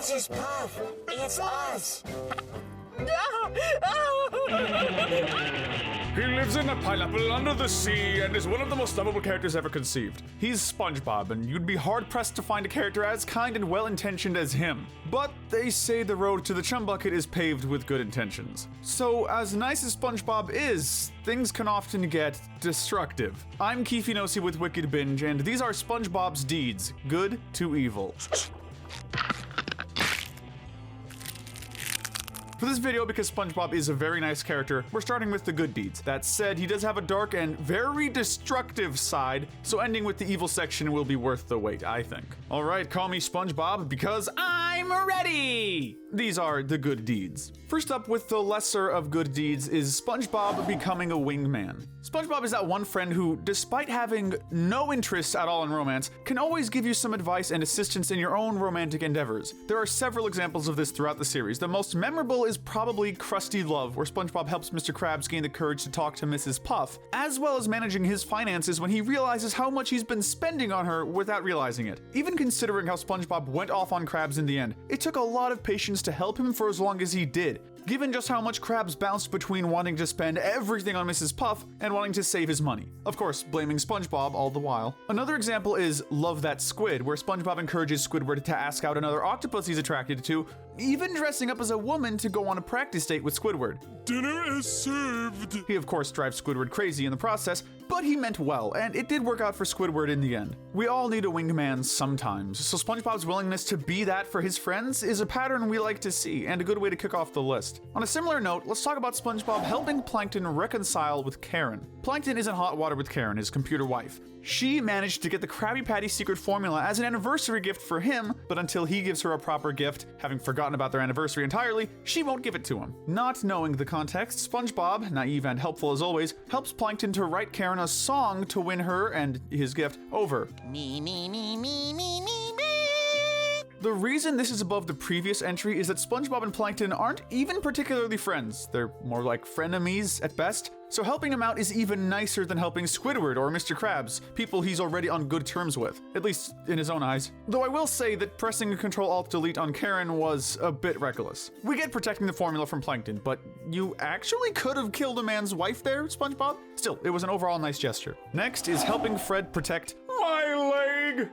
Mrs. Puff, it's us. He lives in a pineapple under the sea and is one of the most lovable characters ever conceived. He's SpongeBob, and you'd be hard-pressed to find a character as kind and well-intentioned as him. But they say the road to the Chum Bucket is paved with good intentions. So, as nice as SpongeBob is, things can often get destructive. I'm Keefy with Wicked Binge, and these are SpongeBob's deeds, good to evil. For this video, because SpongeBob is a very nice character, we're starting with the good deeds. That said, he does have a dark and very destructive side, so ending with the evil section will be worth the wait, I think. Alright, call me SpongeBob, because I'm ready! These are the good deeds. First up with the lesser of good deeds is SpongeBob becoming a wingman. SpongeBob is that one friend who, despite having no interest at all in romance, can always give you some advice and assistance in your own romantic endeavors. There are several examples of this throughout the series. The most memorable is probably Krusty Love, where SpongeBob helps Mr. Krabs gain the courage to talk to Mrs. Puff, as well as managing his finances when he realizes how much he's been spending on her without realizing it. Even considering how SpongeBob went off on Krabs in the end, it took a lot of patience to help him for as long as he did, given just how much Krabs bounced between wanting to spend everything on Mrs. Puff and wanting to save his money. Of course, blaming SpongeBob all the while. Another example is Love That Squid, where SpongeBob encourages Squidward to ask out another octopus he's attracted to, even dressing up as a woman to go on a practice date with Squidward. Dinner is served! He of course drives Squidward crazy in the process, but he meant well, and it did work out for Squidward in the end. We all need a wingman sometimes, so SpongeBob's willingness to be that for his friends is a pattern we like to see, and a good way to kick off the list. On a similar note, let's talk about SpongeBob helping Plankton reconcile with Karen. Plankton is in hot water with Karen, his computer wife. She managed to get the Krabby Patty secret formula as an anniversary gift for him, but until he gives her a proper gift, having forgotten about their anniversary entirely, she won't give it to him. Not knowing the context, SpongeBob, naive and helpful as always, helps Plankton to write Karen a song to win her and his gift over. Me, me, me, me, me, me, me. The reason this is above the previous entry is that SpongeBob and Plankton aren't even particularly friends. They're more like frenemies at best. So helping him out is even nicer than helping Squidward or Mr. Krabs, people he's already on good terms with, at least in his own eyes. Though I will say that pressing Ctrl-Alt-Delete on Karen was a bit reckless. We get protecting the formula from Plankton, but you actually could have killed a man's wife there, SpongeBob? Still, it was an overall nice gesture. Next is helping Fred protect my leg!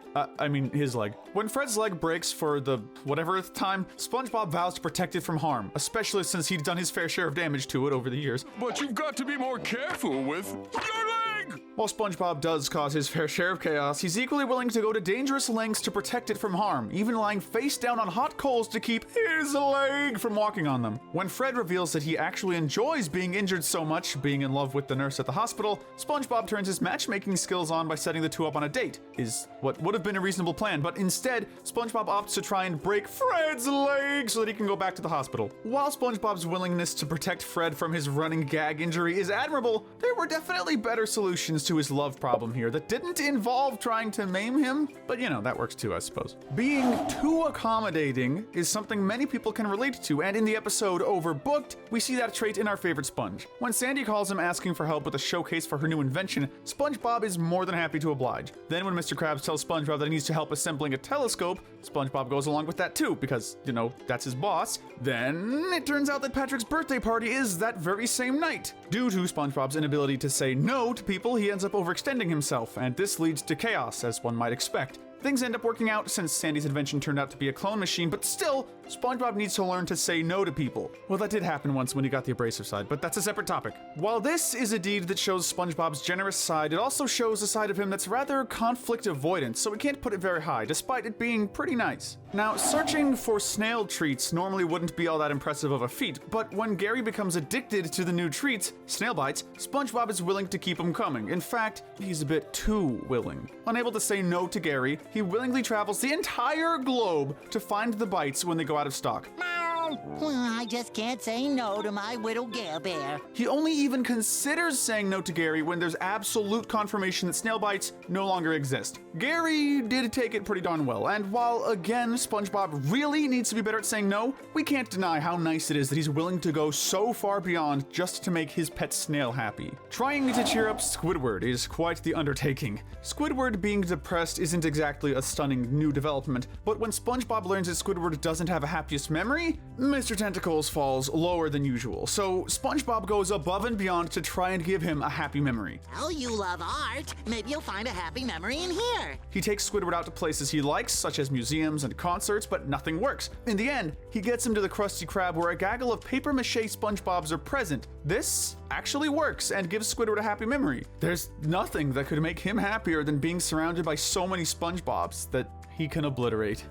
His leg. When Fred's leg breaks for the whatever time, SpongeBob vows to protect it from harm, especially since he'd done his fair share of damage to it over the years. But you've got to be more careful with your leg! While SpongeBob does cause his fair share of chaos, he's equally willing to go to dangerous lengths to protect it from harm, even lying face down on hot coals to keep his leg from walking on them. When Fred reveals that he actually enjoys being injured so much, being in love with the nurse at the hospital, SpongeBob turns his matchmaking skills on by setting the two up on a date, is what would have been a reasonable plan, but instead, SpongeBob opts to try and break Fred's leg so that he can go back to the hospital. While SpongeBob's willingness to protect Fred from his running gag injury is admirable, there were definitely better solutions to his love problem here that didn't involve trying to maim him, but you know, that works too, I suppose. Being too accommodating is something many people can relate to, and in the episode Overbooked, we see that trait in our favorite Sponge. When Sandy calls him asking for help with a showcase for her new invention, SpongeBob is more than happy to oblige. Then when Mr. Krabs tells SpongeBob that he needs to help assembling a telescope, SpongeBob goes along with that too, because, you know, that's his boss. Then it turns out that Patrick's birthday party is that very same night. Due to SpongeBob's inability to say no to people, he ends up overextending himself, and this leads to chaos, as one might expect. Things end up working out since Sandy's invention turned out to be a clone machine, but still, SpongeBob needs to learn to say no to people. Well, that did happen once when he got the abrasive side, but that's a separate topic. While this is a deed that shows SpongeBob's generous side, it also shows a side of him that's rather conflict avoidant, so we can't put it very high, despite it being pretty nice. Now, searching for snail treats normally wouldn't be all that impressive of a feat, but when Gary becomes addicted to the new treats, snail bites, SpongeBob is willing to keep them coming. In fact, he's a bit too willing. Unable to say no to Gary, he willingly travels the entire globe to find the bites when they go out of stock. down. Well, I just can't say no to my little Gare Bear. He only even considers saying no to Gary when there's absolute confirmation that snail bites no longer exist. Gary did take it pretty darn well, and while again SpongeBob really needs to be better at saying no, we can't deny how nice it is that he's willing to go so far beyond just to make his pet snail happy. Trying to cheer up Squidward is quite the undertaking. Squidward being depressed isn't exactly a stunning new development, but when SpongeBob learns that Squidward doesn't have a happiest memory, Mr. Tentacles falls lower than usual, so SpongeBob goes above and beyond to try and give him a happy memory. Oh, you love art. Maybe you'll find a happy memory in here. He takes Squidward out to places he likes, such as museums and concerts, but nothing works. In the end, he gets him to the Krusty Krab where a gaggle of papier-mâché SpongeBobs are present. This actually works and gives Squidward a happy memory. There's nothing that could make him happier than being surrounded by so many SpongeBobs that he can obliterate.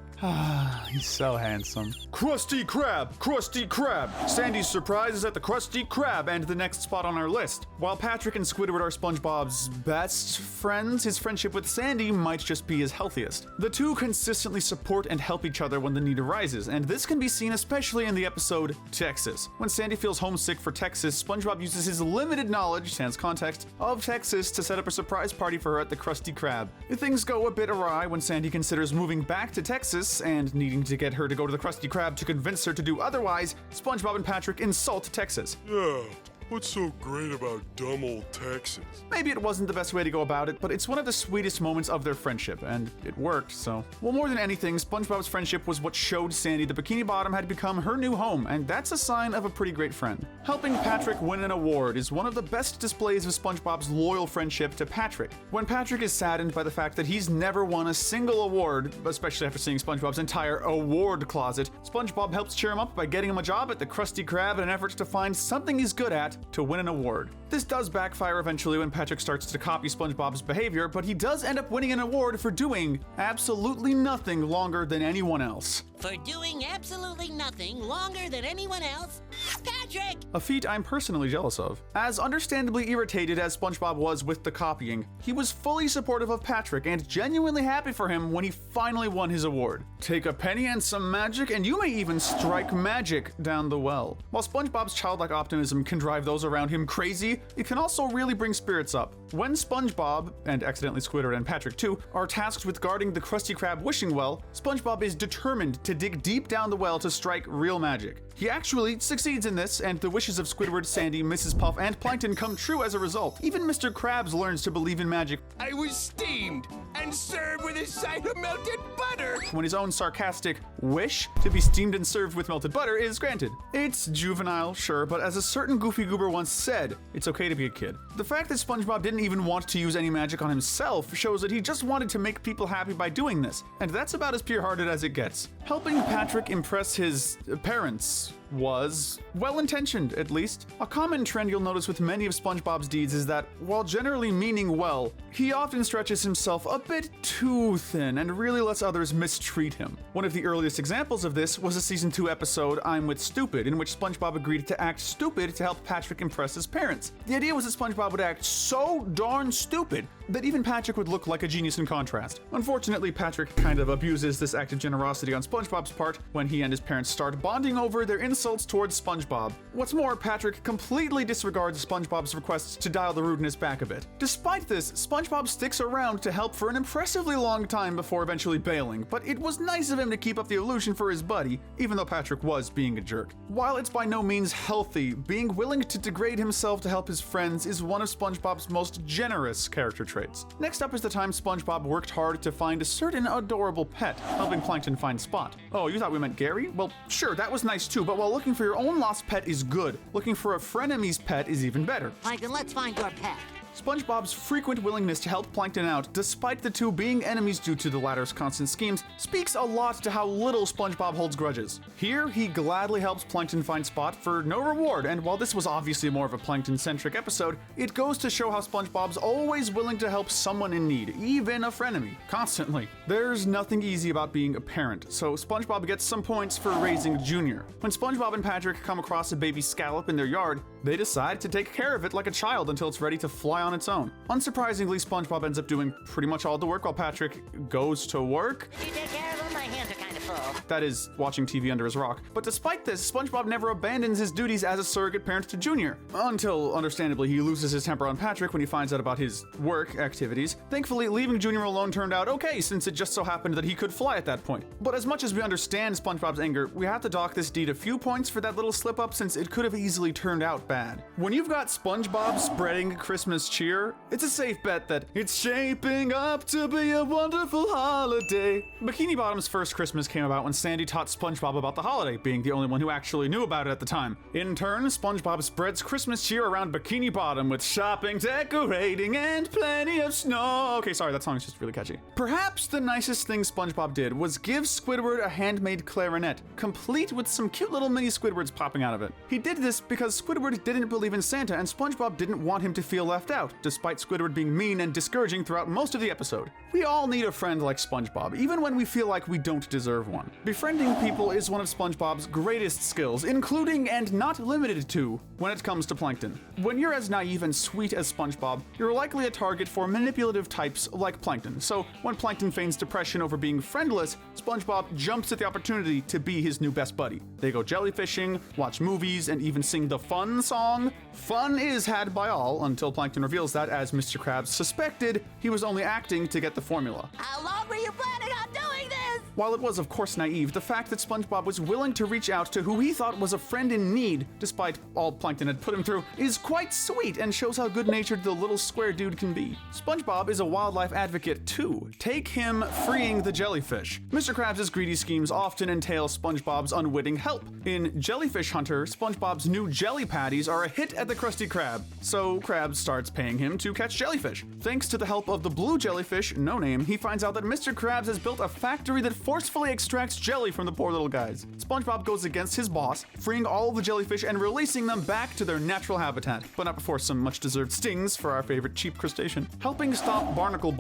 He's so handsome. Krusty Krab! Krusty Krab! Sandy's surprise is at the Krusty Krab and the next spot on our list. While Patrick and Squidward are SpongeBob's best friends, his friendship with Sandy might just be his healthiest. The two consistently support and help each other when the need arises, and this can be seen especially in the episode Texas. When Sandy feels homesick for Texas, SpongeBob uses his limited knowledge, sans context, of Texas to set up a surprise party for her at the Krusty Krab. Things go a bit awry when Sandy considers moving back to Texas, and needing to get her to go to the Krusty Krab to convince her to do otherwise, SpongeBob and Patrick insult Texas. Yeah, what's so great about dumb old Texas? Maybe it wasn't the best way to go about it, but it's one of the sweetest moments of their friendship, and it worked, so. Well, more than anything, SpongeBob's friendship was what showed Sandy the Bikini Bottom had become her new home, and that's a sign of a pretty great friend. Helping Patrick win an award is one of the best displays of SpongeBob's loyal friendship to Patrick. When Patrick is saddened by the fact that he's never won a single award, especially after seeing SpongeBob's entire award closet, SpongeBob helps cheer him up by getting him a job at the Krusty Krab in an effort to find something he's good at to win an award. This does backfire eventually when Patrick starts to copy SpongeBob's behavior, but he does end up winning an award for doing absolutely nothing longer than anyone else. For doing absolutely nothing longer than anyone else, Patrick! A feat I'm personally jealous of. As understandably irritated as SpongeBob was with the copying, he was fully supportive of Patrick and genuinely happy for him when he finally won his award. Take a penny and some magic, and you may even strike magic down the well. While SpongeBob's childlike optimism can drive those around him crazy, it can also really bring spirits up. When SpongeBob, and accidentally Squidward and Patrick too, are tasked with guarding the Krusty Krab wishing well, SpongeBob is determined to dig deep down the well to strike real magic. He actually succeeds in this, and the wishes of Squidward, Sandy, Mrs. Puff, and Plankton come true as a result. Even Mr. Krabs learns to believe in magic. I was steamed and served with a side of melted butter. When his own sarcastic wish to be steamed and served with melted butter is granted. It's juvenile, sure, but as a certain goofy goober once said, it's okay to be a kid. The fact that SpongeBob didn't even want to use any magic on himself shows that he just wanted to make people happy by doing this, and that's about as pure-hearted as it gets. Helping Patrick impress his parents was well-intentioned, at least. A common trend you'll notice with many of SpongeBob's deeds is that, while generally meaning well, he often stretches himself a bit too thin and really lets others mistreat him. One of the earliest examples of this was a season 2 episode, I'm with Stupid, in which SpongeBob agreed to act stupid to help Patrick impress his parents. The idea was that SpongeBob would act so darn stupid that even Patrick would look like a genius in contrast. Unfortunately, Patrick kind of abuses this act of generosity on SpongeBob's part when he and his parents start bonding over their insults towards SpongeBob. What's more, Patrick completely disregards SpongeBob's requests to dial the rudeness back a bit. Despite this, SpongeBob sticks around to help for an impressively long time before eventually bailing, but it was nice of him to keep up the illusion for his buddy, even though Patrick was being a jerk. While it's by no means healthy, being willing to degrade himself to help his friends is one of SpongeBob's most generous character traits. Next up is the time SpongeBob worked hard to find a certain adorable pet, helping Plankton find Spot. Oh, you thought we meant Gary? Well, sure, that was nice too, but while looking for your own lost pet is good, looking for a frenemy's pet is even better. Plankton, let's find your pet. SpongeBob's frequent willingness to help Plankton out, despite the two being enemies due to the latter's constant schemes, speaks a lot to how little SpongeBob holds grudges. Here, he gladly helps Plankton find Spot for no reward, and while this was obviously more of a Plankton-centric episode, it goes to show how SpongeBob's always willing to help someone in need, even a frenemy, constantly. There's nothing easy about being a parent, so SpongeBob gets some points for raising Junior. When SpongeBob and Patrick come across a baby scallop in their yard, they decide to take care of it like a child until it's ready to fly on its own. Unsurprisingly, SpongeBob ends up doing pretty much all the work while Patrick goes to work. Did you take care of him? My hands are kind of That is, watching TV under his rock. But despite this, SpongeBob never abandons his duties as a surrogate parent to Junior. Until, understandably, he loses his temper on Patrick when he finds out about his work activities. Thankfully, leaving Junior alone turned out okay, since it just so happened that he could fly at that point. But as much as we understand SpongeBob's anger, we have to dock this deed a few points for that little slip up, since it could have easily turned out bad. When you've got SpongeBob spreading Christmas cheer, it's a safe bet that it's shaping up to be a wonderful holiday. Bikini Bottom's first Christmas came about when Sandy taught SpongeBob about the holiday, being the only one who actually knew about it at the time. In turn, SpongeBob spreads Christmas cheer around Bikini Bottom with shopping, decorating, and plenty of snow. Okay, sorry, that song is just really catchy. Perhaps the nicest thing SpongeBob did was give Squidward a handmade clarinet, complete with some cute little mini Squidwards popping out of it. He did this because Squidward didn't believe in Santa and SpongeBob didn't want him to feel left out, despite Squidward being mean and discouraging throughout most of the episode. We all need a friend like SpongeBob, even when we feel like we don't deserve one. Befriending people is one of SpongeBob's greatest skills, including and not limited to when it comes to Plankton. When you're as naive and sweet as SpongeBob, you're likely a target for manipulative types like Plankton. So when Plankton feigns depression over being friendless, SpongeBob jumps at the opportunity to be his new best buddy. They go jellyfishing, watch movies, and even sing the fun song. Fun is had by all until Plankton reveals that, as Mr. Krabs suspected, he was only acting to get the formula. How long were you planning on doing this? While it was of course naive, the fact that SpongeBob was willing to reach out to who he thought was a friend in need, despite all Plankton had put him through, is quite sweet and shows how good-natured the little square dude can be. SpongeBob is a wildlife advocate too. Take him freeing the jellyfish. Mr. Krabs' greedy schemes often entail SpongeBob's unwitting help. In Jellyfish Hunter, SpongeBob's new jelly patties are a hit at the Krusty Krab, so Krabs starts paying him to catch jellyfish. Thanks to the help of the blue jellyfish, No Name, he finds out that Mr. Krabs has built a factory that forcefully extracts jelly from the poor little guys. SpongeBob goes against his boss, freeing all of the jellyfish and releasing them back to their natural habitat, but not before some much-deserved stings for our favorite cheap crustacean. Helping stop Barnacle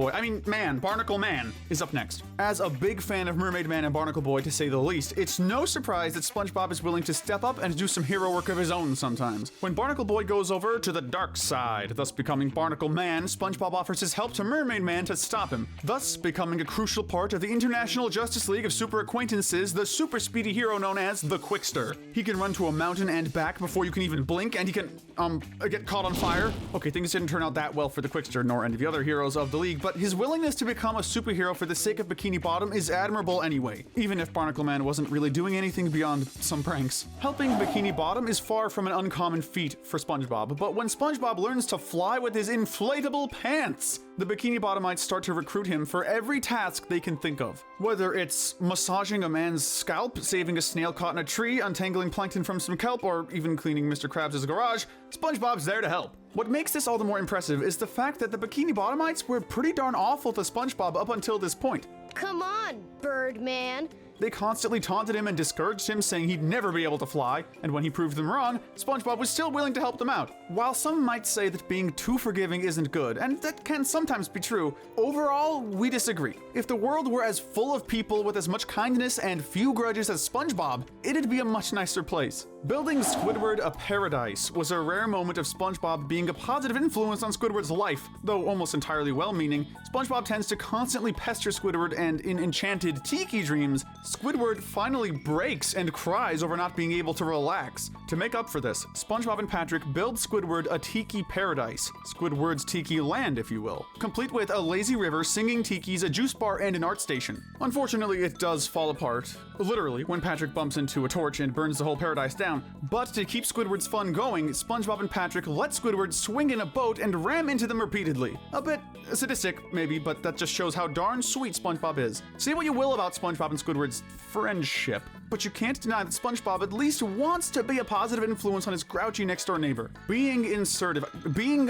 Man is up next. As a big fan of Mermaid Man and Barnacle Boy, to say the least, it's no surprise that SpongeBob is willing to step up and do some hero work of his own sometimes. When Barnacle Boy goes over to the dark side, thus becoming Barnacle Man, SpongeBob offers his help to Mermaid Man to stop him, thus becoming a crucial part of the International Justice League of Super Acquaintances, the super speedy hero known as the Quickster. He can run to a mountain and back before you can even blink, and he can, get caught on fire. Okay, things didn't turn out that well for the Quickster nor any of the other heroes of the league, but his willingness to become a superhero for the sake of Bikini Bottom is admirable anyway, even if Barnacle Man wasn't really doing anything beyond some pranks. Helping Bikini Bottom is far from an uncommon feat for SpongeBob, but when SpongeBob learns to fly with his inflatable pants, the Bikini Bottomites start to recruit him for every task they can think of. Whether it's massaging a man's scalp, saving a snail caught in a tree, untangling plankton from some kelp, or even cleaning Mr. Krabs' garage, SpongeBob's there to help. What makes this all the more impressive is the fact that the Bikini Bottomites were pretty darn awful to SpongeBob up until this point. Come on, Birdman. They constantly taunted him and discouraged him, saying he'd never be able to fly, and when he proved them wrong, SpongeBob was still willing to help them out. While some might say that being too forgiving isn't good, and that can sometimes be true, overall, we disagree. If the world were as full of people with as much kindness and few grudges as SpongeBob, it'd be a much nicer place. Building Squidward a paradise was a rare moment of SpongeBob being a positive influence on Squidward's life. Though almost entirely well-meaning, SpongeBob tends to constantly pester Squidward, and in Enchanted Tiki Dreams, Squidward finally breaks and cries over not being able to relax. To make up for this, SpongeBob and Patrick build Squidward a tiki paradise, Squidward's tiki land if you will, complete with a lazy river, singing tikis, a juice bar, and an art station. Unfortunately, it does fall apart, literally, when Patrick bumps into a torch and burns the whole paradise down. But to keep Squidward's fun going, SpongeBob and Patrick let Squidward swing in a boat and ram into them repeatedly. A bit sadistic, maybe, but that just shows how darn sweet SpongeBob is. Say what you will about SpongeBob and Squidward's friendship, but you can't deny that SpongeBob at least wants to be a positive influence on his grouchy next-door neighbor. Being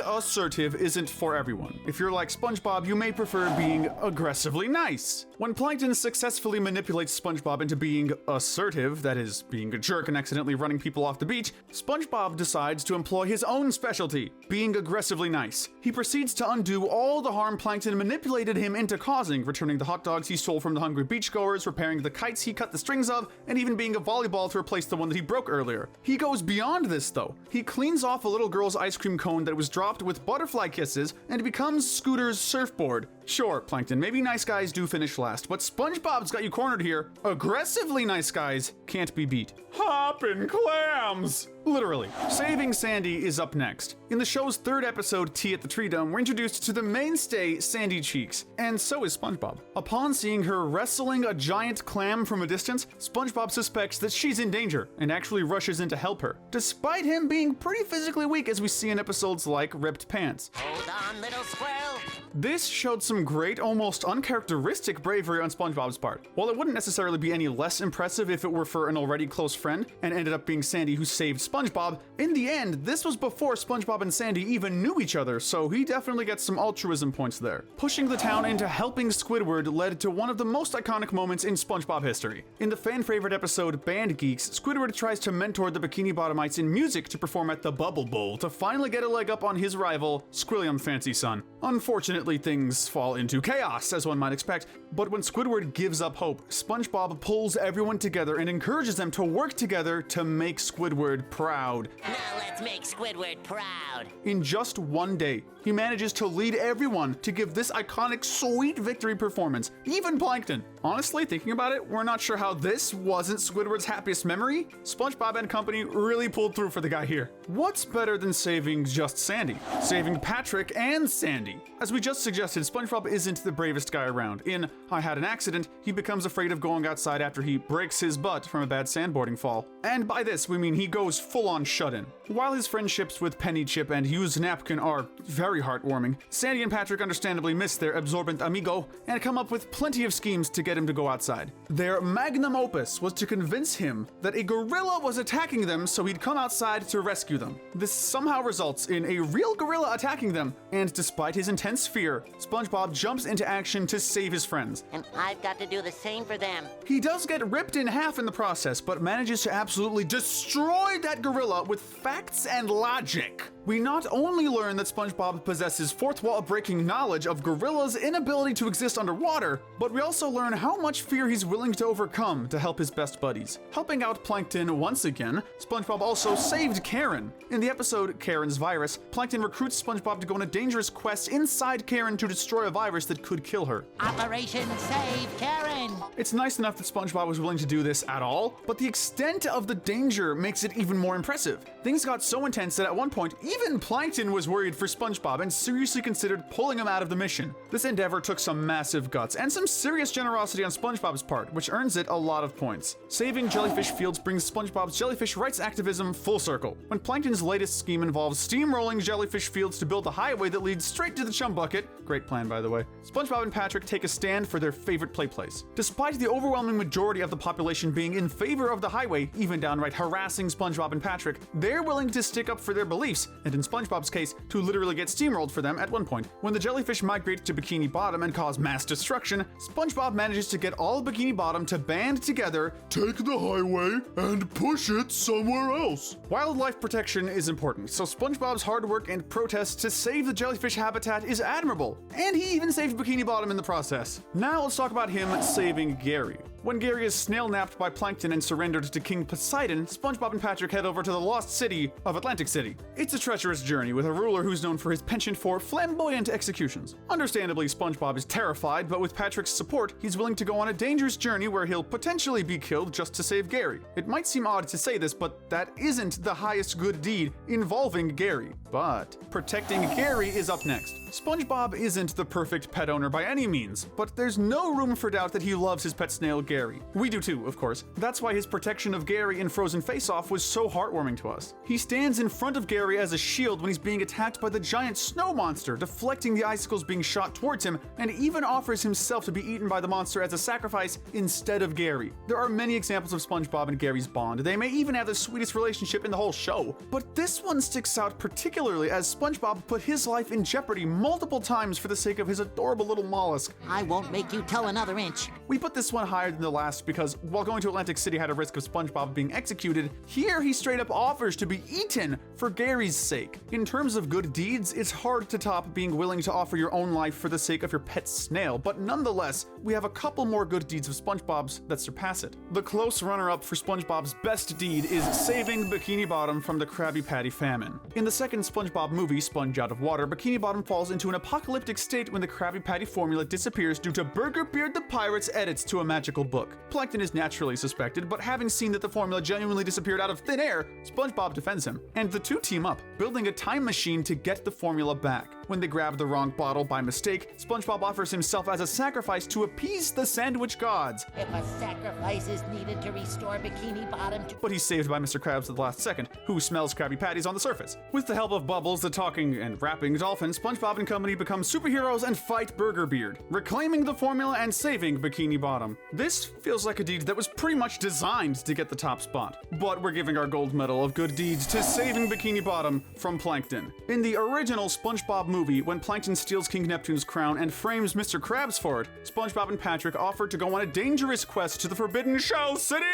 assertive isn't for everyone. If you're like SpongeBob, you may prefer being aggressively nice. When Plankton successfully manipulates SpongeBob into being assertive, that is, being a jerk and accidentally running people off the beach, SpongeBob decides to employ his own specialty, being aggressively nice. He proceeds to undo all the harm Plankton manipulated him into causing, returning the hot dogs he stole from the hungry beachgoers, repairing the kites he cut the strings of, and even being a volleyball to replace the one that he broke earlier. He goes beyond this though. He cleans off a little girl's ice cream cone that was dropped with butterfly kisses and becomes Scooter's surfboard, Sure, Plankton, maybe nice guys do finish last, but SpongeBob's got you cornered here. Aggressively nice guys can't be beat. Hoppin' clams! Literally. Saving Sandy is up next. In the show's third episode, Tea at the Tree Dome, we're introduced to the mainstay, Sandy Cheeks, and so is SpongeBob. Upon seeing her wrestling a giant clam from a distance, SpongeBob suspects that she's in danger and actually rushes in to help her, despite him being pretty physically weak as we see in episodes like Ripped Pants. Hold on, little squirrel. This showed some great, almost uncharacteristic bravery on SpongeBob's part. While it wouldn't necessarily be any less impressive if it were for an already close friend, and ended up being Sandy who saved SpongeBob, in the end, this was before SpongeBob and Sandy even knew each other, so he definitely gets some altruism points there. Pushing the town into helping Squidward led to one of the most iconic moments in SpongeBob history. In the fan-favorite episode Band Geeks, Squidward tries to mentor the Bikini Bottomites in music to perform at the Bubble Bowl to finally get a leg up on his rival, Squilliam Fancy Son. Unfortunately, things fall into chaos, as one might expect, but when Squidward gives up hope, SpongeBob pulls everyone together and encourages them to work together to make Squidward proud. Now let's make Squidward proud. In just one day, he manages to lead everyone to give this iconic sweet victory performance, even Plankton. Honestly, thinking about it, we're not sure how this wasn't Squidward's happiest memory. SpongeBob and company really pulled through for the guy here. What's better than saving just Sandy? Saving Patrick and Sandy. As we just suggested, SpongeBob isn't the bravest guy around. In I Had an Accident, he becomes afraid of going outside after he breaks his butt from a bad sandboarding fall. And by this, we mean he goes full-on shut-in. While his friendships with Penny Chip and Used Napkin are very heartwarming, Sandy and Patrick understandably miss their absorbent amigo and come up with plenty of schemes to get him to go outside. Their magnum opus was to convince him that a gorilla was attacking them so he'd come outside to rescue them. This somehow results in a real gorilla attacking them, and despite his intense fear, SpongeBob jumps into action to save his friends. And I've got to do the same for them. He does get ripped in half in the process, but manages to absolutely destroy that gorilla with facts and logic. We not only learn that SpongeBob possesses fourth wall breaking knowledge of gorillas' inability to exist underwater, but we also learn how much fear he's willing to overcome to help his best buddies. Helping out Plankton once again, SpongeBob also saved Karen. In the episode Karen's Virus, Plankton recruits SpongeBob to go on a dangerous quest inside Karen to destroy a virus that could kill her. Operation Save Karen. It's nice enough that SpongeBob was willing to do this at all, but the extent of the danger makes it even more impressive. Things got so intense that at one point, even Plankton was worried for SpongeBob and seriously considered pulling him out of the mission. This endeavor took some massive guts and some serious generosity on SpongeBob's part, which earns it a lot of points. Saving jellyfish fields brings SpongeBob's jellyfish rights activism full circle. When Plankton's latest scheme involves steamrolling jellyfish fields to build a highway that leads straight to the Chum Bucket, great plan by the way, SpongeBob and Patrick take a stand for their favorite play place. Despite the overwhelming majority of the population being in favor of the highway, even downright harassing SpongeBob and Patrick, they're willing to stick up for their beliefs, and in SpongeBob's case, to literally get steamrolled for them at one point. When the jellyfish migrate to Bikini Bottom and cause mass destruction, SpongeBob manages to get all of Bikini Bottom to band together, take the highway, and push it somewhere else. Wildlife protection is important, so SpongeBob's hard work and protest to save the jellyfish habitat is admirable, and he even saved Bikini Bottom in the process. Now let's talk about him saving Gary. When Gary is snail-napped by Plankton and surrendered to King Poseidon, SpongeBob and Patrick head over to the lost city of Atlantic City. It's a treacherous journey with a ruler who's known for his penchant for flamboyant executions. Understandably, SpongeBob is terrified, but with Patrick's support, he's willing to go on a dangerous journey where he'll potentially be killed just to save Gary. It might seem odd to say this, but that isn't the highest good deed involving Gary. But protecting Gary is up next. SpongeBob isn't the perfect pet owner by any means, but there's no room for doubt that he loves his pet snail Gary. We do too, of course. That's why his protection of Gary in Frozen Face Off was so heartwarming to us. He stands in front of Gary as a shield when he's being attacked by the giant snow monster, deflecting the icicles being shot towards him, and even offers himself to be eaten by the monster as a sacrifice instead of Gary. There are many examples of SpongeBob and Gary's bond. They may even have the sweetest relationship in the whole show, but this one sticks out particularly as SpongeBob put his life in jeopardy multiple times for the sake of his adorable little mollusk. I won't make you toe another inch. We put this one higher than the last because while going to Atlantic City had a risk of SpongeBob being executed, here he straight up offers to be eaten for Gary's sake. In terms of good deeds, it's hard to top being willing to offer your own life for the sake of your pet snail, but nonetheless, we have a couple more good deeds of SpongeBob's that surpass it. The close runner-up for SpongeBob's best deed is saving Bikini Bottom from the Krabby Patty famine. In the second SpongeBob movie, Sponge Out of Water, Bikini Bottom falls into an apocalyptic state when the Krabby Patty formula disappears due to Burger Beard the Pirate's edits to a magical book. Plankton is naturally suspected, but having seen that the formula genuinely disappeared out of thin air, SpongeBob defends him, and the two team up, building a time machine to get the formula back. When they grab the wrong bottle by mistake, SpongeBob offers himself as a sacrifice to appease the sandwich gods. If a sacrifice is needed to restore Bikini Bottom to... But he's saved by Mr. Krabs at the last second, who smells Krabby Patties on the surface. With the help of Bubbles, the talking and rapping dolphin, SpongeBob and company become superheroes and fight Burger Beard, reclaiming the formula and saving Bikini Bottom. This feels like a deed that was pretty much designed to get the top spot. But we're giving our gold medal of good deeds to saving Bikini Bottom from Plankton. In the original SpongeBob movie, when Plankton steals King Neptune's crown and frames Mr. Krabs for it, SpongeBob and Patrick offered to go on a dangerous quest to the Forbidden Shell City,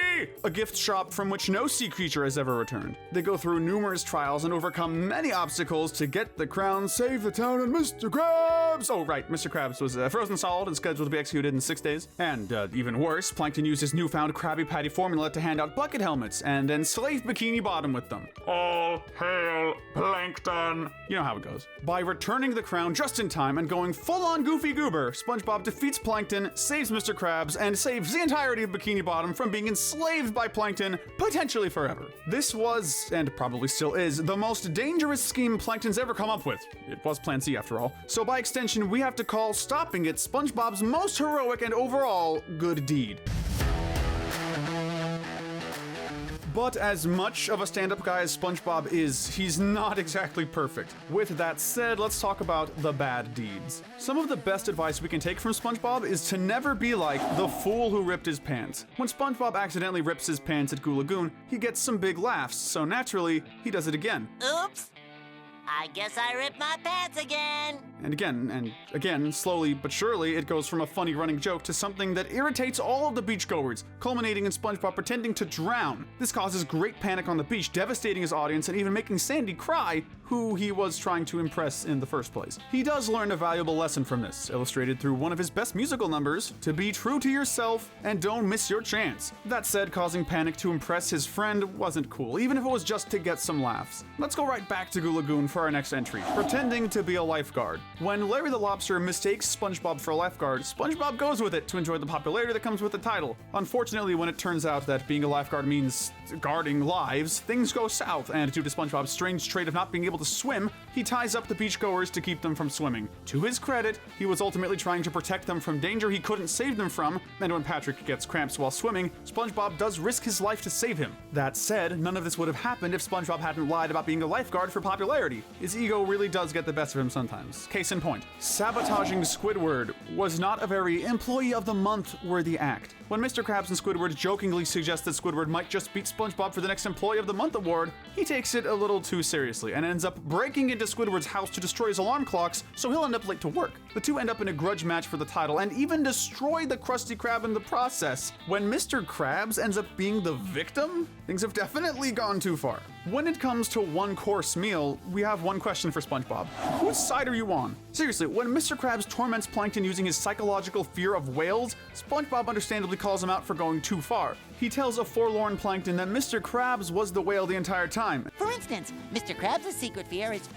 a gift shop from which no sea creature has ever returned. They go through numerous trials and overcome many obstacles to get the crown, save the town, and Mr. Krabs! Oh right, Mr. Krabs was frozen solid and scheduled to be executed in 6 days. And even worse, Plankton used his newfound Krabby Patty formula to hand out bucket helmets and enslave Bikini Bottom with them. All hail Plankton! You know how it goes. By returning the crown just in time and going full-on Goofy Goober, SpongeBob defeats Plankton, saves Mr. Krabs, and saves the entirety of Bikini Bottom from being enslaved by Plankton, potentially forever. This was, and probably still is, the most dangerous scheme Plankton's ever come up with. It was Plan C after all. So by extension, we have to call stopping it SpongeBob's most heroic and overall good deed. But as much of a stand-up guy as SpongeBob is, he's not exactly perfect. With that said, let's talk about the bad deeds. Some of the best advice we can take from SpongeBob is to never be like the fool who ripped his pants. When SpongeBob accidentally rips his pants at Goo Lagoon, he gets some big laughs, so naturally, he does it again. Oops! I guess I ripped my pants again! And again, slowly but surely, it goes from a funny running joke to something that irritates all of the beachgoers, culminating in SpongeBob pretending to drown. This causes great panic on the beach, devastating his audience and even making Sandy cry, who he was trying to impress in the first place. He does learn a valuable lesson from this, illustrated through one of his best musical numbers, to be true to yourself and don't miss your chance. That said, causing panic to impress his friend wasn't cool, even if it was just to get some laughs. Let's go right back to Goo Lagoon for our next entry, pretending to be a lifeguard. When Larry the Lobster mistakes SpongeBob for a lifeguard, SpongeBob goes with it to enjoy the popularity that comes with the title. Unfortunately, when it turns out that being a lifeguard means guarding lives, things go south, and due to SpongeBob's strange trait of not being able to swim, he ties up the beachgoers to keep them from swimming. To his credit, he was ultimately trying to protect them from danger he couldn't save them from, and when Patrick gets cramps while swimming, SpongeBob does risk his life to save him. That said, none of this would have happened if SpongeBob hadn't lied about being a lifeguard for popularity. His ego really does get the best of him sometimes. Case in point, sabotaging Squidward was not a very Employee of the Month worthy act. When Mr. Krabs and Squidward jokingly suggest that Squidward might just beat SpongeBob for the next Employee of the Month award, he takes it a little too seriously and ends up breaking into Squidward's house to destroy his alarm clocks, so he'll end up late to work. The two end up in a grudge match for the title and even destroy the Krusty Krab in the process. When Mr. Krabs ends up being the victim, things have definitely gone too far. When it comes to one-course meal, we have one question for SpongeBob. Whose side are you on? Seriously, when Mr. Krabs torments Plankton using his psychological fear of whales, SpongeBob understandably calls him out for going too far. He tells a forlorn Plankton that Mr. Krabs was the whale the entire time. For instance, Mr. Krabs' secret fear is...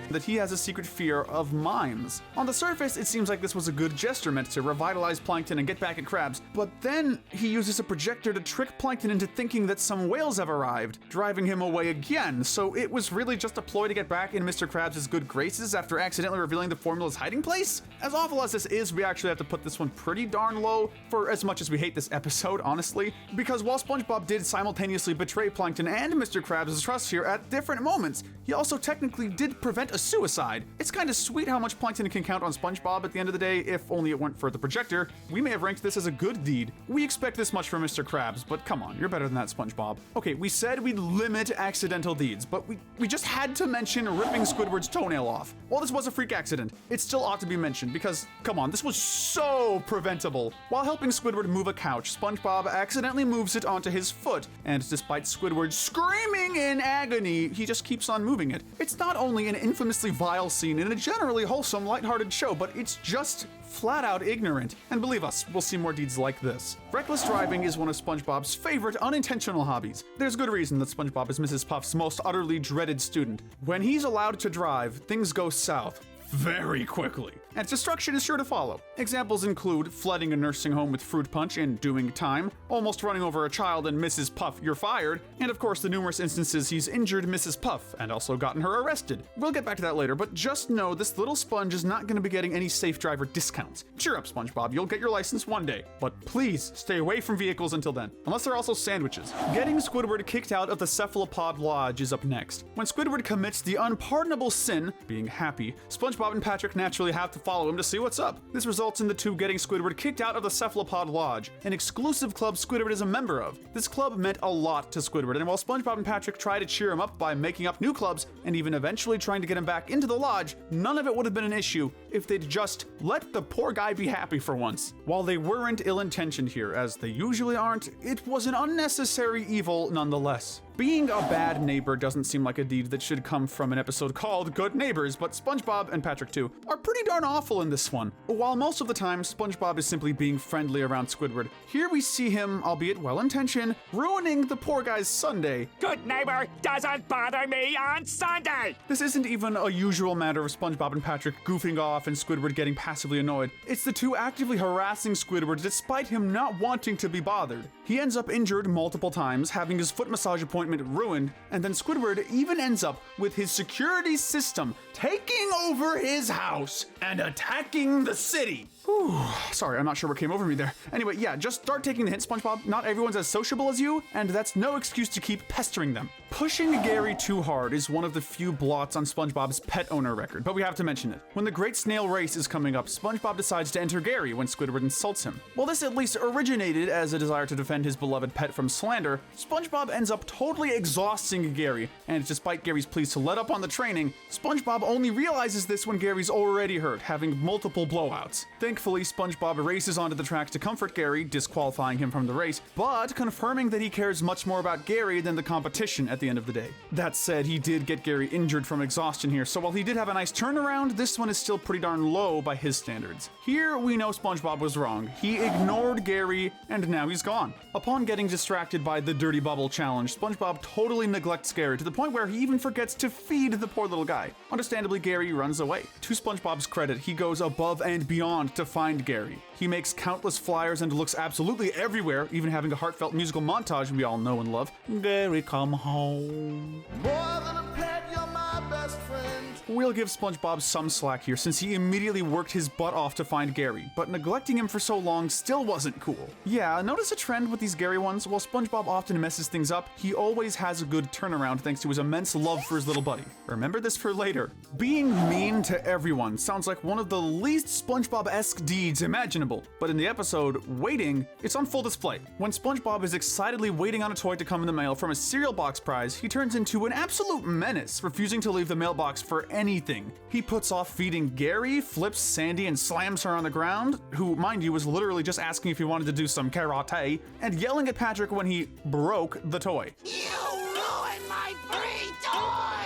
that he has a secret fear of mimes. On the surface, it seems like this was a good gesture meant to revitalize Plankton and get back at Krabs, but then he uses a projector to trick Plankton into thinking that some whales have arrived, driving him away again, so it was really just a ploy to get back in Mr. Krabs' good graces after accidentally revealing the formula's hiding place? As awful as this is, we actually have to put this one pretty darn low, for as much as we hate this episode, honestly, because while SpongeBob did simultaneously betray Plankton and Mr. Krabs' trust here at different moments, he also technically did prevent prevent a suicide. It's kinda sweet how much plankton can count on SpongeBob at the end of the day, if only it weren't for the projector. We may have ranked this as a good deed. We expect this much from Mr. Krabs, but come on, you're better than that, SpongeBob. Okay, we said we'd limit accidental deeds, but we just had to mention ripping Squidward's toenail off. While this was a freak accident, it still ought to be mentioned because, come on, this was so preventable. While helping Squidward move a couch, SpongeBob accidentally moves it onto his foot, and despite Squidward screaming in agony, he just keeps on moving it. It's not only an infamously vile scene in a generally wholesome, lighthearted show, but it's just flat out ignorant. And believe us, we'll see more deeds like this. Reckless driving is one of SpongeBob's favorite unintentional hobbies. There's good reason that SpongeBob is Mrs. Puff's most utterly dreaded student. When he's allowed to drive, things go south very quickly, and destruction is sure to follow. Examples include flooding a nursing home with fruit punch in doing time, almost running over a child and Mrs. Puff, you're fired, and of course the numerous instances he's injured Mrs. Puff and also gotten her arrested. We'll get back to that later, but just know this little sponge is not going to be getting any safe driver discounts. Cheer up, SpongeBob, you'll get your license one day, but please stay away from vehicles until then, unless they're also sandwiches. Getting Squidward kicked out of the Cephalopod Lodge is up next. When Squidward commits the unpardonable sin, being happy, SpongeBob and Patrick naturally have to follow him to see what's up. This results in the two getting Squidward kicked out of the Cephalopod Lodge, an exclusive club Squidward is a member of. This club meant a lot to Squidward, and while SpongeBob and Patrick try to cheer him up by making up new clubs, and even eventually trying to get him back into the lodge, none of it would have been an issue if they'd just let the poor guy be happy for once. While they weren't ill-intentioned here, as they usually aren't, it was an unnecessary evil nonetheless. Being a bad neighbor doesn't seem like a deed that should come from an episode called Good Neighbors, but SpongeBob and Patrick too are pretty darn awful in this one. While most of the time SpongeBob is simply being friendly around Squidward, here we see him, albeit well-intentioned, ruining the poor guy's Sunday. Good neighbor doesn't bother me on Sunday! This isn't even a usual matter of SpongeBob and Patrick goofing off and Squidward getting passively annoyed. It's the two actively harassing Squidward despite him not wanting to be bothered. He ends up injured multiple times, having his foot massage appointment ruined, and then Squidward even ends up with his security system taking over his house and attacking the city. Whew. Sorry, I'm not sure what came over me there. Anyway, yeah, just start taking the hint, SpongeBob. Not everyone's as sociable as you, and that's no excuse to keep pestering them. Pushing Gary too hard is one of the few blots on SpongeBob's pet owner record, but we have to mention it. When the Great Snail Race is coming up, SpongeBob decides to enter Gary when Squidward insults him. While this at least originated as a desire to defend his beloved pet from slander, SpongeBob ends up totally exhausting Gary, and despite Gary's pleas to let up on the training, SpongeBob only realizes this when Gary's already hurt, having multiple blowouts. Thankfully, SpongeBob races onto the track to comfort Gary, disqualifying him from the race, but confirming that he cares much more about Gary than the competition at the end of the day. That said, he did get Gary injured from exhaustion here, so while he did have a nice turnaround, this one is still pretty darn low by his standards. Here, we know SpongeBob was wrong. He ignored Gary, and now he's gone. Upon getting distracted by the Dirty Bubble challenge, SpongeBob totally neglects Gary to the point where he even forgets to feed the poor little guy. Understandably, Gary runs away. To SpongeBob's credit, he goes above and beyond to find Gary. He makes countless flyers and looks absolutely everywhere, even having a heartfelt musical montage we all know and love. Gary, come home. More than a pet, you're my best friend. We'll give SpongeBob some slack here since he immediately worked his butt off to find Gary, but neglecting him for so long still wasn't cool. Yeah, notice a trend with these Gary ones? While SpongeBob often messes things up, he always has a good turnaround thanks to his immense love for his little buddy. Remember this for later. Being mean to everyone sounds like one of the least SpongeBob-esque deeds imaginable, but in the episode, Waiting, it's on full display. When SpongeBob is excitedly waiting on a toy to come in the mail from a cereal box prize, he turns into an absolute menace, refusing to leave the mailbox for anything. He puts off feeding Gary, flips Sandy, and slams her on the ground, who, mind you, was literally just asking if he wanted to do some karate, and yelling at Patrick when he broke the toy. You ruined my free toy!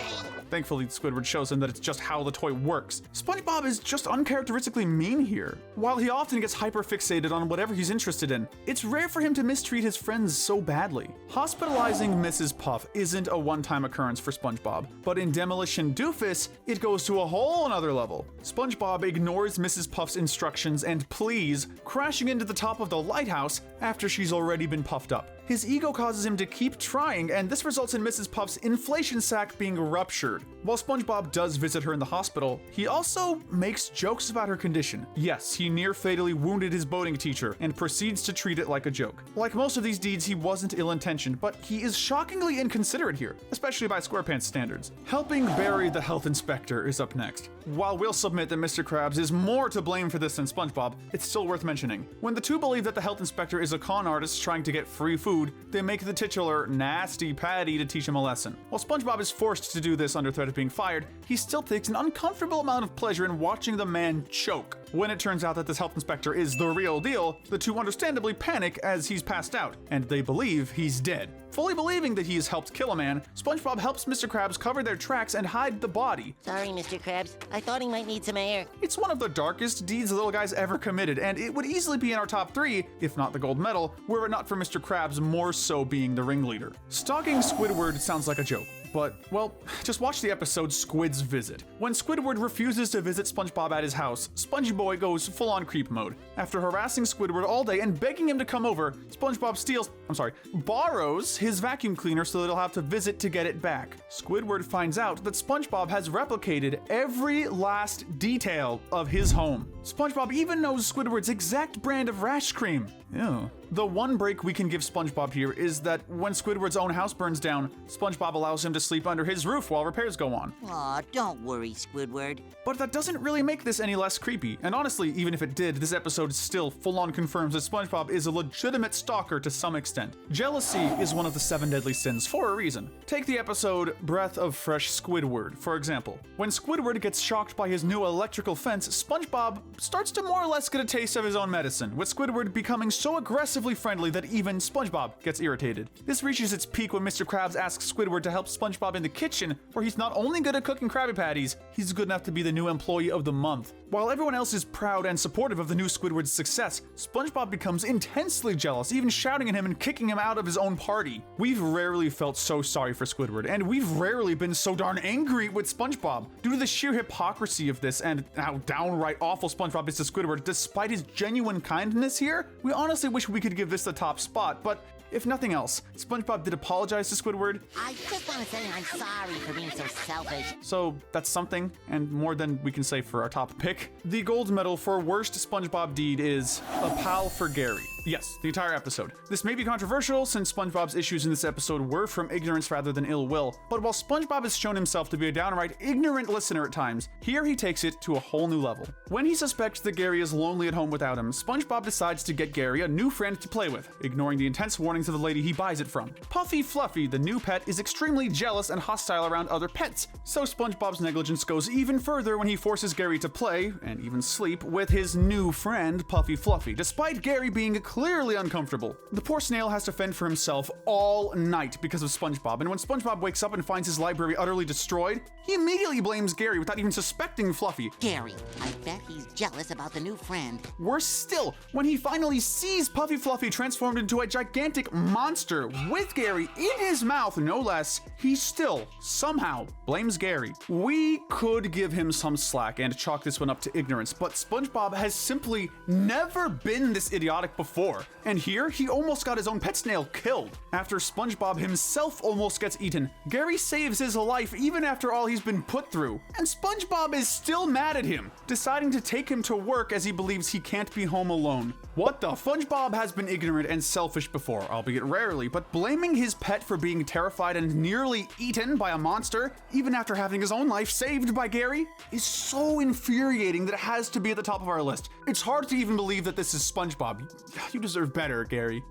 Thankfully, Squidward shows him that it's just how the toy works. SpongeBob is just uncharacteristically mean here. While he often gets hyper-fixated on whatever he's interested in, it's rare for him to mistreat his friends so badly. Hospitalizing Mrs. Puff isn't a one-time occurrence for SpongeBob, but in Demolition Doofus, it goes to a whole nother level. SpongeBob ignores Mrs. Puff's instructions and pleas, crashing into the top of the lighthouse after she's already been puffed up. his ego causes him to keep trying, and this results in Mrs. Puff's inflation sac being ruptured. While SpongeBob does visit her in the hospital, he also makes jokes about her condition. Yes, he near fatally wounded his boating teacher and proceeds to treat it like a joke. Like most of these deeds, he wasn't ill-intentioned, but he is shockingly inconsiderate here, especially by Squarepants standards. Helping bury the health inspector is up next. While we'll submit that Mr. Krabs is more to blame for this than SpongeBob, it's still worth mentioning. When the two believe that the health inspector is a con artist trying to get free food, they make the titular nasty Patty to teach him a lesson. While SpongeBob is forced to do this under threat of being fired, he still takes an uncomfortable amount of pleasure in watching the man choke. When it turns out that this health inspector is the real deal, the two understandably panic as he's passed out, and they believe he's dead. Fully believing that he has helped kill a man, SpongeBob helps Mr. Krabs cover their tracks and hide the body. Sorry, Mr. Krabs. I thought he might need some air. It's one of the darkest deeds the little guy's ever committed, and it would easily be in our top 3, if not the gold medal, were it not for Mr. Krabs more so being the ringleader. Stalking Squidward sounds like a joke. But, well, just watch the episode Squid's Visit. When Squidward refuses to visit SpongeBob at his house, Spongy Boy goes full-on creep mode. After harassing Squidward all day and begging him to come over, SpongeBob borrows his vacuum cleaner so that he'll have to visit to get it back. Squidward finds out that SpongeBob has replicated every last detail of his home. SpongeBob even knows Squidward's exact brand of rash cream. Ew. The one break we can give SpongeBob here is that when Squidward's own house burns down, SpongeBob allows him to sleep under his roof while repairs go on. Aw, don't worry, Squidward. But that doesn't really make this any less creepy, and honestly, even if it did, this episode still full-on confirms that SpongeBob is a legitimate stalker to some extent. Jealousy is one of the 7 deadly sins for a reason. Take the episode Breath of Fresh Squidward, for example. When Squidward gets shocked by his new electrical fence, SpongeBob starts to more or less get a taste of his own medicine, with Squidward becoming so aggressively friendly that even SpongeBob gets irritated. This reaches its peak when Mr. Krabs asks Squidward to help SpongeBob in the kitchen, where he's not only good at cooking Krabby Patties, he's good enough to be the new employee of the month. While everyone else is proud and supportive of the new Squidward's success, SpongeBob becomes intensely jealous, even shouting at him and kicking him out of his own party. We've rarely felt so sorry for Squidward, and we've rarely been so darn angry with SpongeBob. Due to the sheer hypocrisy of this and how downright awful SpongeBob is to Squidward, despite his genuine kindness here, we honestly wish we could give this the top spot, but if nothing else, SpongeBob did apologize to Squidward. I just want to say I'm sorry for being so selfish. So that's something, and more than we can say for our top pick. The gold medal for worst SpongeBob deed is a pal for Gary. Yes, the entire episode. This may be controversial since SpongeBob's issues in this episode were from ignorance rather than ill will, but while SpongeBob has shown himself to be a downright ignorant listener at times, here he takes it to a whole new level. When he suspects that Gary is lonely at home without him, SpongeBob decides to get Gary a new friend to play with, ignoring the intense warnings of the lady he buys it from. Puffy Fluffy, the new pet, is extremely jealous and hostile around other pets, so SpongeBob's negligence goes even further when he forces Gary to play, and even sleep, with his new friend, Puffy Fluffy, despite Gary being clearly uncomfortable. The poor snail has to fend for himself all night because of SpongeBob, and when SpongeBob wakes up and finds his library utterly destroyed, he immediately blames Gary without even suspecting Fluffy. Gary, I bet he's jealous about the new friend. Worse still, when he finally sees Puffy Fluffy transformed into a gigantic monster with Gary in his mouth, no less, he still, somehow, blames Gary. We could give him some slack and chalk this one up to ignorance, but SpongeBob has simply never been this idiotic before. And here, he almost got his own pet snail killed. After SpongeBob himself almost gets eaten, Gary saves his life even after all he's been put through. And SpongeBob is still mad at him, deciding to take him to work as he believes he can't be home alone. What the? SpongeBob has been ignorant and selfish before, albeit rarely, but blaming his pet for being terrified and nearly eaten by a monster, even after having his own life saved by Gary, is so infuriating that it has to be at the top of our list. It's hard to even believe that this is SpongeBob. You deserve better, Gary.